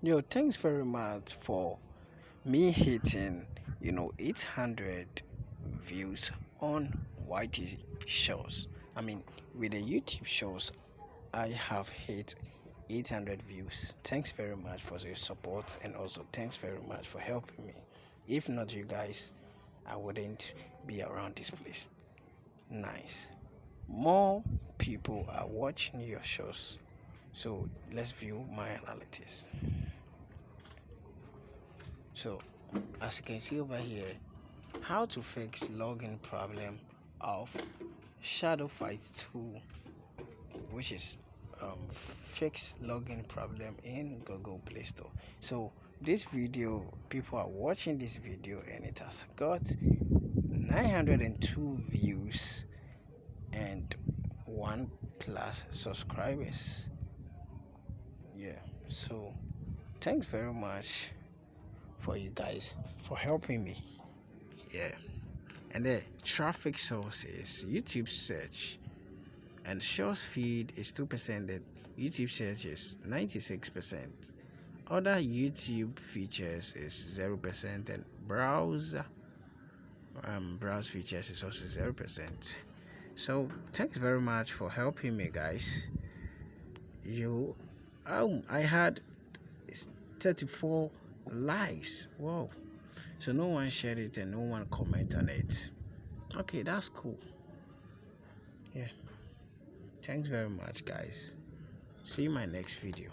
Yo, thanks very much for me hitting 800 views on YT shows. I mean, with the YouTube shows, I have hit 800 views. Thanks very much for your support, and also thanks very much for helping me. If not you guys, I wouldn't be around this place. Nice. More people are watching your shows. So let's view my analytics. So, as you can see over here, how to fix login problem of Shadow Fight 2, which is fix login problem in Google Play Store. So this video, people are watching this video and it has got 902 views and 1 plus subscribers. Yeah, so thanks very much for you guys for helping me. Yeah, and the traffic source is YouTube search, and shows feed is 2%. That YouTube search is 96%. Other YouTube features is 0%, and browse features is also 0%. So thanks very much for helping me, guys. I had 34 likes. Wow. So no one shared it and no one commented on it. Okay, that's cool. Yeah. Thanks very much, guys. See you in my next video.